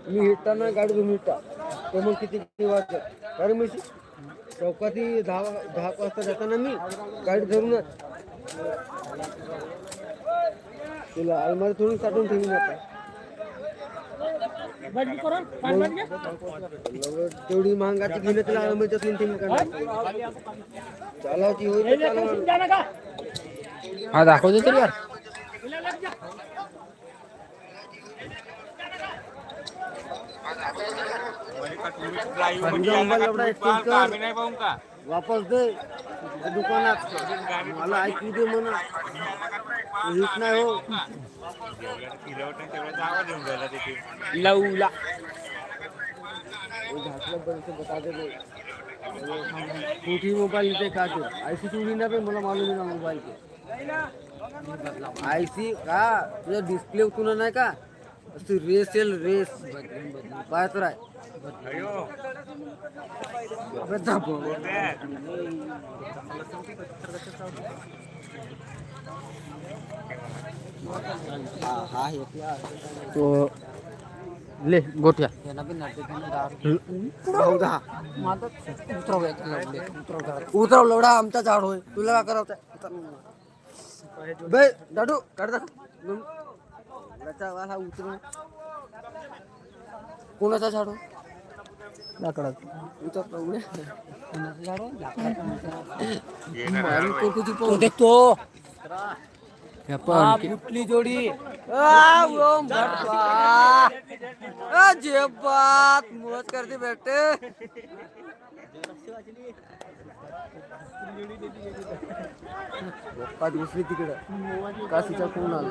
मी हिटताना गाडी तुम्ही हिटता तर मग किती वाजता अरे मी चौकाती 10 वाजता जाताना मी गाडी धरून तुला अलमारी थोडी साठवून ठेवून आता तेवढी महागाची घेणं तिला अलमारीच्यातून ठेवून चालावची होईल हा दाखवतो तरी यार वापस दे दुकानात मला ऐकू दे म्हणा हिट नाही हो लवला छोटी मोबाइल लेते का आईसी चूड़ी ना पे मला मालूम ना मोबाइल के आईसी का तुझा डिस्प्ले उतरला नाही का असं रेस काय तर आहे तो ले गोठ्या उतरव लवडा आमचा झाड होय तुला काय करावं बे दाडू काढ वाला उतरव कोणाचा झाड लाकडात देखतो कुठली जोडी जे बात मौज करते बेटे दुसरी तिकडं काशीचा कोण आला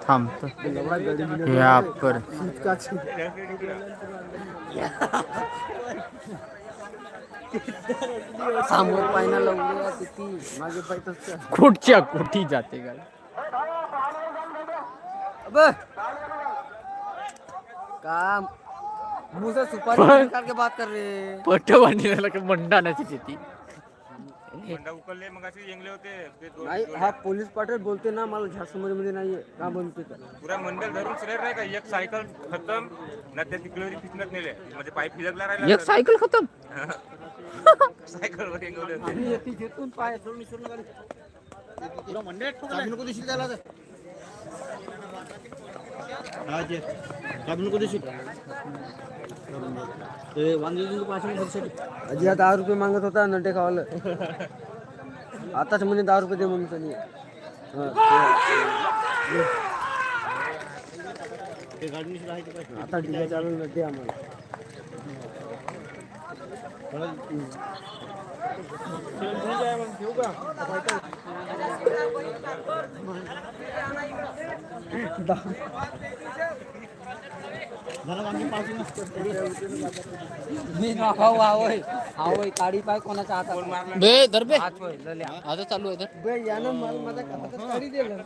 थांबतो या पर समोर पायना लावूया किती मागे पाय तसं कुठच्या कुठी जाते का काम मुंह से सुपारी निकाल के बात कर रहे पटवाणी मंडाण्याची शेती नाही हा पोलीस पाटील बोलते ना मला झारसमोर मध्ये नाहीये का बनते पुरा मंडल धरून सुरेर नाही का एक सायकल खतम ना त्या तिकडे फिसनत नेले म्हणजे पाईप फिरकला राहिला एक सायकल खतम सायकल वर येंगवले आणि ती घेतून पाय सोडून सोडून पुरा मंडळ चाबी नको देशील त्याला हा जे चाबी नको देशील ते वांदे पासून भरसाठी अजी 10 रुपये मागत होता नंटे खावाला आताच म्हणे 10 रुपये दे म्हणून त्यांनी आता ठीक चालू नटे आम्हाला काडी पाय कोणाच्या हातात बे धर बे आता चालू आहे तर बे यानं मला माझ्या हातात काडी दिलं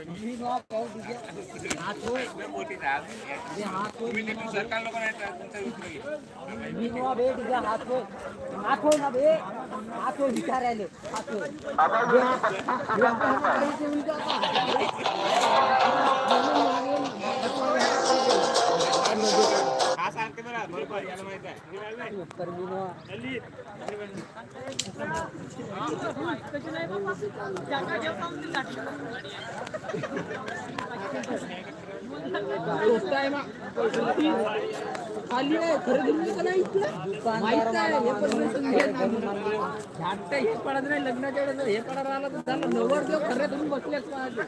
मी नो पाव दिगे हात होय सरकार लोक नाही मी नो बे दिगे हात होय ना बे हात होय विचारायले हात होय हा सांगते बरं बरोबर याला माहित आहे खाली आहे खरेदी का नाही माहित आहे हे पडत नाही लग्नाच्या वेळेस हे पडा राहिला तर झालं नवर देव खरे धरून बसलेच पाहिजे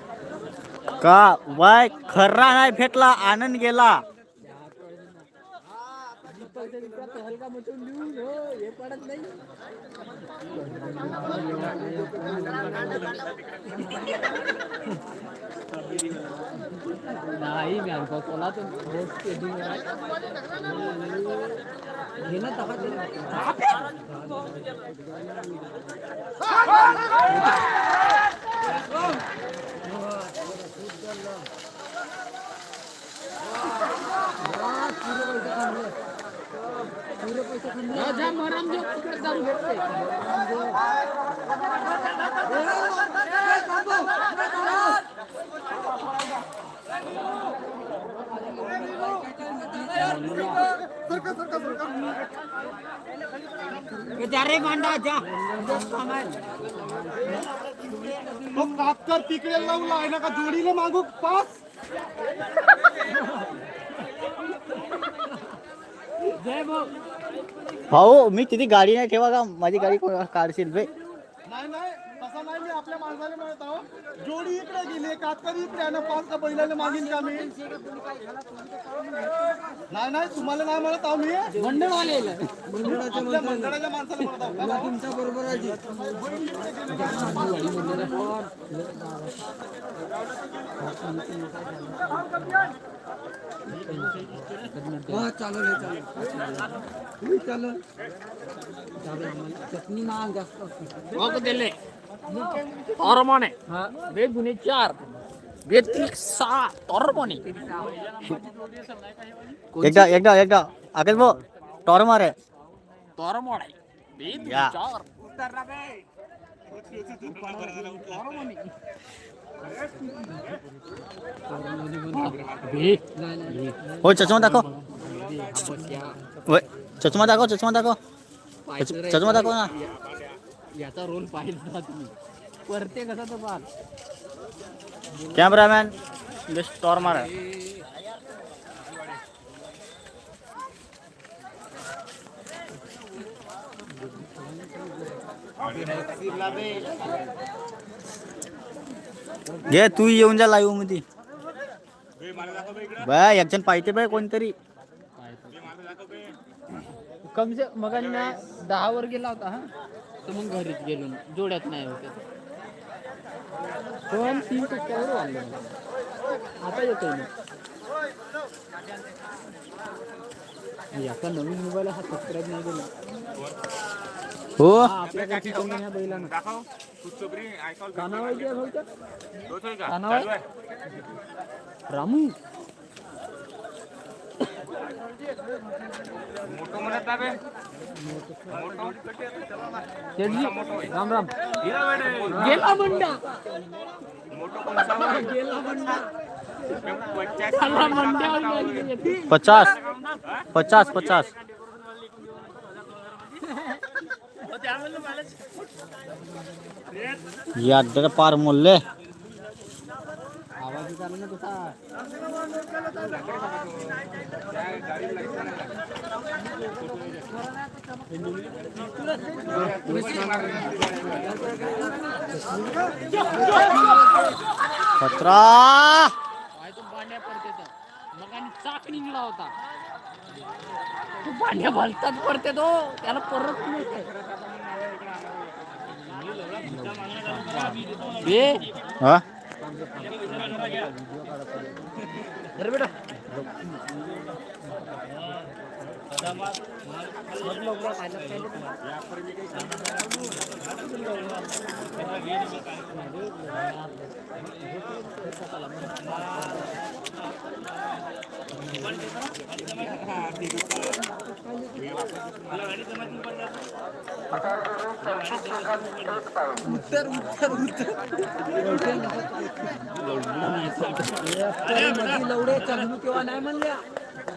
का वाय खर्रा नाही भेटला आनंद गेला हलका मचून लिहून हे पडत नाही नाही मी आणतो कोणा तर घेणं तो कापकर तिकडे लावून आहे ना का जोडीने मागू पास भाऊ मी तिथे गाडी नाही ठेवा का माझी गाडी काढशील बे. नाही नाही तसं नाही मी आपल्या माणसाला म्हणत आहो जोडी इकडे गेली कातकर इकडे आहे ना पाच का बैलाला मागीन का मी नाही नाही तुम्हाला नाही म्हणत आहो मी मंडळाच्या माणसाला म्हणत आहो तुमच्या बरोबर आहे चालेल चालेल चटणी महाग जास्त दिले तोरमोने बे गुन्हे 4 बे 6 तोरमोने एकदा अकेल भाऊ टॉर मारे तोरमोने बे 4 हो चष्मा दाखव चष्मा दाखव ना याचा रोल पाहिजे तुम्ही परते कसा तो पाल कॅमेरामॅन स्टॉर मारा घे तू येऊन जा लाईव्ह मध्ये बाय एक जण पाहिजे बाय कोणतरी कमसे मग 10 वर गेला होता हा तर मग घरीच गेलो जोड्यात नाही होते पण 3 टक्क्यावर वाढले आता येतोय मी याचा नवीन मोबाईल हा सबस्क्राईब नाही केला हो आपल्या बैलांना रामू राम राम गेला मंडा पचास यार पार मोल्ले आवाज चालू ना तसा 17 बांड्या पडते मग आणि चाक निघला होता बांड्या भलतात पडते तो त्याला परत हा बेटा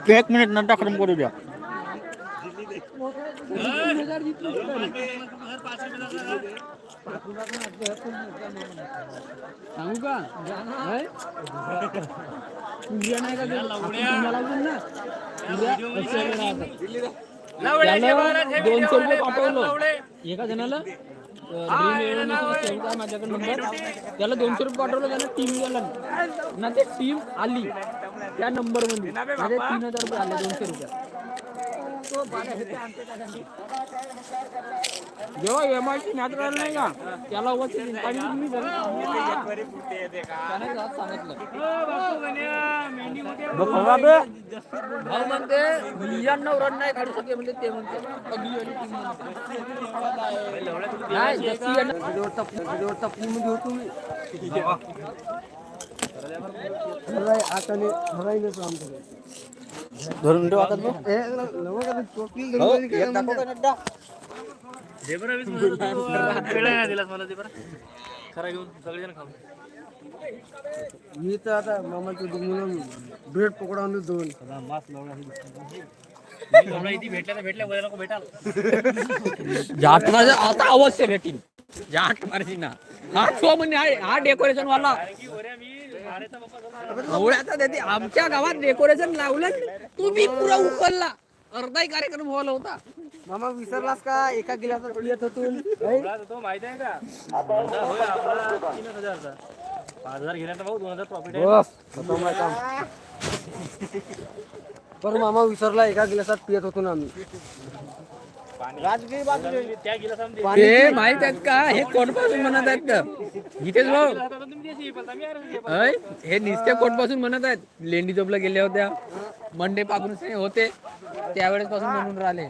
1 मिनिट नंतर खरं करू द्या सांगू का उद्या नाही का पाठवलं एका जणाला माझ्याकडे नंबर त्याला 200 रुपये पाठवलं त्याला टीम गेला ना ते टीम आली त्या नंबर मध्ये माझे 3000 रुपये आले 200 रुपये जेव्हा एमआयटी मॅच राहिला नाही का त्याला म्हणते 99 रन नाही काढू शकते म्हणजे ते म्हणते आताने ठरायलाच आमचं धरून ठेवा आता तू. मी तर आता मामाचं म्हणून ब्रेड पकोडा आणून दोन जाट माझं आता अवश्य भेटीन. जाट मारशी ना हा शो म्हणजे हा डेकोरेशन वाला एवढ्याचा त्याने आमच्या गावात डेकोरेशन लावलं तुम्ही पुरा उकलला. अर्धाही कार्यक्रम व्हायला होता. मामा विसरलास का एका गिलासात पियत होतून तो माहिती आहे का आता होय आपला 3000चा 5000 घेण्याचा भाऊ 2000 प्रॉफिट आहे. बस होतो माय काम. पण मामा विसरला एका गिलासात पियत होतो ना आम्ही. त्या गिलासामध्ये ते माहित आहेत का हे कोणपासून म्हणत आहेत का गीतेश भाऊ तुम्ही देशी पण आम्ही आरक्षण घेऊ. अय, हे निस्त्या कोटपासून म्हणत आहेत. लेंडी चोपला गेल्या होत्या मंडे पासून होते त्यावेळेस पासून म्हणून राहिले.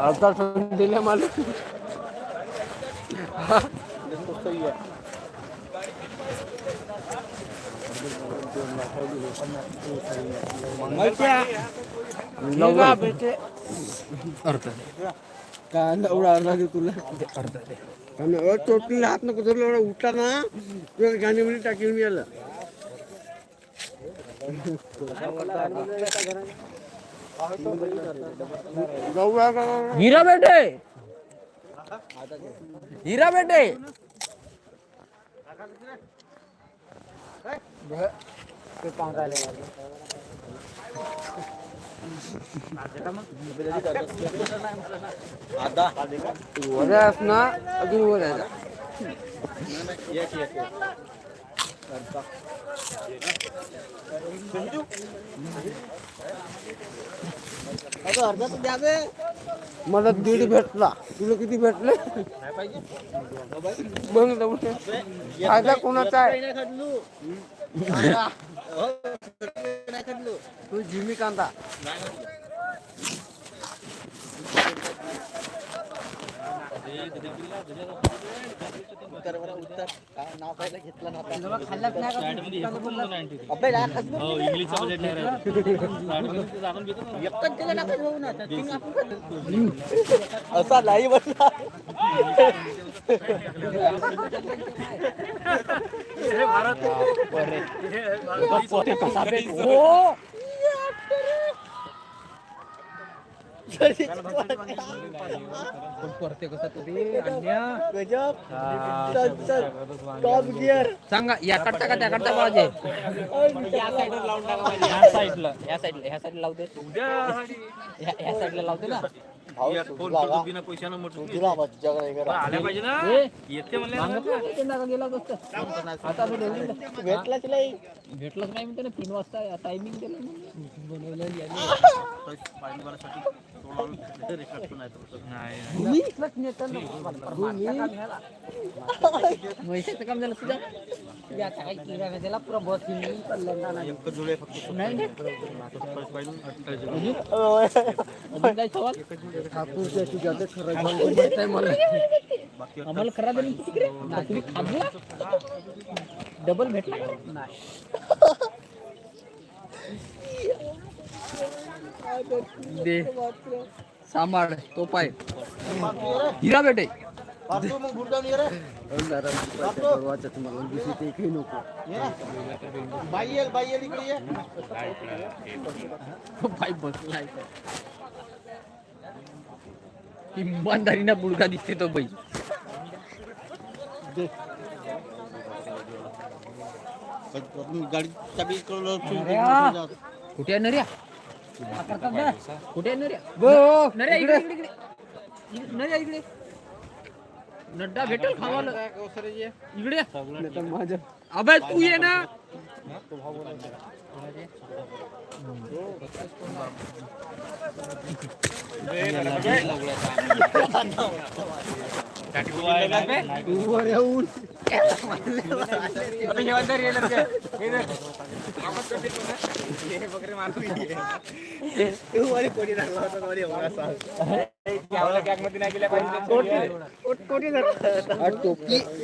अर्धा दिले मला कांदा उडा दे तुला टोटली हात नको धरलं एवढा उठला ना तुला गाणी म्हणे टाकील मी याला हीरा बेटे हीरा बेटे वऱ्यास ना अजून वर आहे मला 1.5 भेटला तुला किती भेटले मग फायदा कोणाचा आहे तू जिमी कांदा असा नाही बसला सांगा या कडता का त्या कडता पाहिजे ह्या साईडला लावू दे ह्या साईडला लावते ना आल्या पाहिजे ना येते म्हणले गेला आता भेटलाच नाही म्हणते ना 3 वाजता टायमिंग दिलं म्हैशाचं काम झालं तुझ्या त्याला पुरा बस काय सवाल आम्हाला खराब तुम्ही खाल्ला डबल भेटला नाही दे सांभाळ तो पाय हिरा बेटे इमानदारीना बुडका दिसते तो बाई कुठे आहे नर्या कुठे आहे नर्या नर्या इकडे इकडे नर्या इकडे नड्डा भेटेल खावाला इकडे अबे तू ये ना आता हे वाजता रे लगे. हे धर. आवाज करते पण ना. हे बकरे मारू ये. तू मला कोणी लागला होता मला एवढा सांग. त्याला कॅक मध्ये नाही गेल्या पाहिजे. टोपी